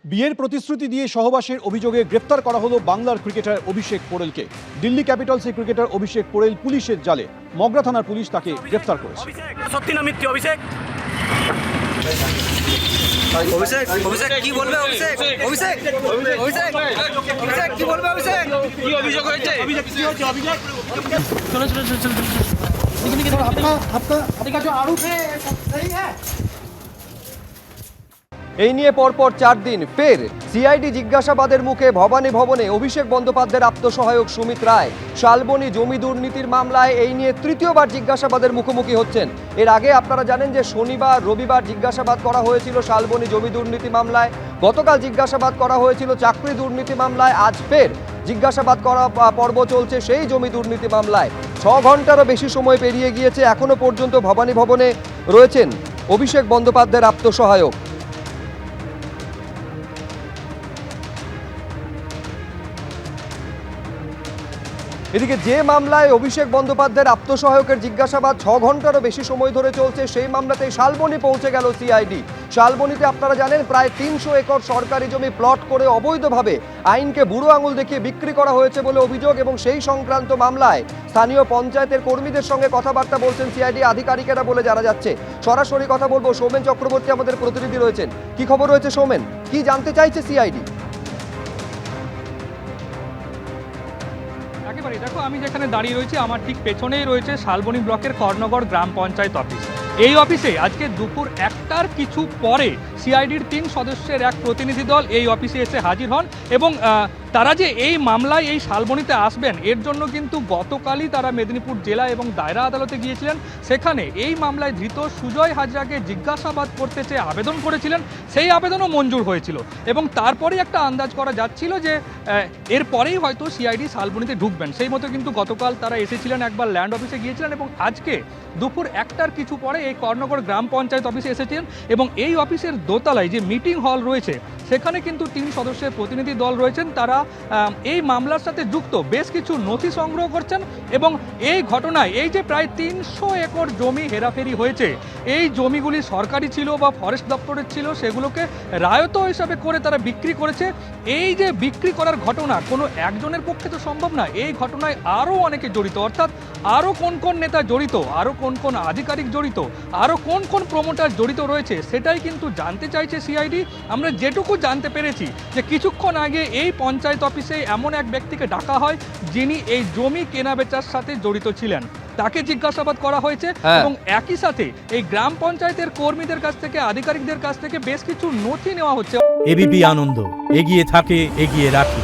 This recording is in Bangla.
বিয়ের প্রতিশ্রুতি দিয়ে সহবাসের অভিযোগে গ্রেফতার করা হলো বাংলার ক্রিকেটার অভিষেক পোড়েলকে। দিল্লি ক্যাপিটালসের ক্রিকেটার অভিষেক পোড়েল পুলিশের জালে। মগরা থানার পুলিশ তাকে গ্রেফতার করেছে। সত্যি না মিথ্যে অভিষেক? অভিষেক অভিষেক কি বলবে? অভিষেক অভিষেক অভিষেক অভিষেক কি বলবে? অভিষেক কি অভিযোগ হয়েছে? অভিযোগ কি হয়েছে? অভিযোগ চলো চলো চলো চলো आपका जो आरोप है सही है। এই নিয়ে পরপর 4 দিন ফের সিআইডি জিজ্ঞাসাবাদের মুখে ভবানী ভবনে অভিষেক বন্দ্যোপাধ্যায়ের আত্মসহায়ক সুমিত রায় শালবনী জমি দুর্নীতির মামলায় এই নিয়ে তৃতীয়বার জিজ্ঞাসাবাদের মুখোমুখি হচ্ছেন। এর আগে আপনারা জানেন যে শনিবার রবিবার জিজ্ঞাসাবাদ করা হয়েছিল শালবনী জমি দুর্নীতি মামলায়, গতকাল জিজ্ঞাসাবাদ করা হয়েছিল চাকরি দুর্নীতি মামলায়, আজ ফের জিজ্ঞাসাবাদ করা পর্ব চলছে সেই জমি দুর্নীতি মামলায়। 6 ঘন্টারও বেশি সময় পেরিয়ে গিয়েছে, এখনো পর্যন্ত ভবানী ভবনে রয়েছেন অভিষেক বন্দ্যোপাধ্যায়ের আত্মসহায়ক। এদিকে যে মামলায় অভিষেক বন্দ্যোপাধ্যায়ের আত্মসহায়কের জিজ্ঞাসাবাদ 6 ঘন্টারও বেশি সময় ধরে চলছে, সেই মামলাতেই শালবনী পৌঁছে গেল সিআইডি। শালবনীতে আপনারা জানেন প্রায় 300 একর সরকারি জমি প্লট করে অবৈধভাবে আইনকে বুড়ো আঙুল দেখিয়ে বিক্রি করা হয়েছে বলে অভিযোগ, এবং সেই সংক্রান্ত মামলায় স্থানীয় পঞ্চায়েতের কর্মীদের সঙ্গে কথাবার্তা বলছেন সিআইডি আধিকারিকেরা বলে জানা যাচ্ছে। সরাসরি কথা বলবো, সৌমেন চক্রবর্তী আমাদের প্রতিনিধি রয়েছেন। কি খবর রয়েছে সৌমেন, কি জানতে চাইছে সিআইডি? একেবারে দেখো, আমি যেখানে দাঁড়িয়ে রয়েছি আমার ঠিক পেছনেই রয়েছে শালবনী ব্লকের কর্ণগড় গ্রাম পঞ্চায়েত অফিস। এই অফিসে আজকে দুপুর 1টার কিছু পরে সিআইডির 3 সদস্যের এক প্রতিনিধি দল এই অফিসে এসে হাজির হন, এবং তারা যে এই মামলায় এই শালবনীতে আসবেন এর জন্য কিন্তু গতকালই তারা মেদিনীপুর জেলা এবং দায়রা আদালতে গিয়েছিলেন। সেখানে এই মামলায় ধৃত সুজয় হাজরাকে জিজ্ঞাসাবাদ করতে চেয়ে আবেদন করেছিলেন, সেই আবেদনও মঞ্জুর হয়েছিল, এবং তারপরেই একটা আন্দাজ করা যাচ্ছিল যে এরপরেই হয়তো সিআইডি শালবনীতে ঢুকবেন। সেই মতো কিন্তু গতকাল তারা এসেছিলেন, একবার ল্যান্ড অফিসে গিয়েছিলেন, এবং আজকে দুপুর 1টার কিছু পরে এই কর্ণগড় গ্রাম পঞ্চায়েত অফিসে এসেছেন, এবং এই অফিসের দোতলায় যে মিটিং হল রয়েছে সেখানে কিন্তু 3 সদস্যের প্রতিনিধি দল রয়েছেন। তারা এই মামলার সাথে যুক্ত বেশ কিছু নথি সংগ্রহ করছেন, এবং এই ঘটনায় এই যে প্রায় 300 একর জমি হেরাফেরি হয়েছে, এই জমিগুলি সরকারি ছিল বা ফরেস্ট দপ্তরের ছিল, সেগুলোকে রায়ত হিসাবে করে তারা বিক্রি করেছে। এই যে বিক্রি করার ঘটনা কোনো একজনের পক্ষে তো সম্ভব না, এই ঘটনায় আরও অনেকে জড়িত, অর্থাৎ আরও কোন কোন নেতা জড়িত, আরও কোন কোন আধিকারিক জড়িত, আরও কোন কোন প্রমোটার জড়িত রয়েছে সেটাই কিন্তু জানতে চাইছে সিআইডি। আমরা যেটুকু জানতে পেরেছি যে কিছুক্ষণ আগে এই পঞ্চায়েত অফিসে এমন এক ব্যক্তিকে ডাকা হয় যিনি এই জমি কেনা বেচার সাথে জড়িত ছিলেন, তাকে জিজ্ঞাসাবাদ করা হয়েছে, এবং একই সাথে এই গ্রাম পঞ্চায়েতের কর্মীদের কাছ থেকে, আধিকারিকদের কাছ থেকে বেশ কিছু নথি নেওয়া হচ্ছে। এবিপি আনন্দ, এগিয়ে থাকে, এগিয়ে রাখে।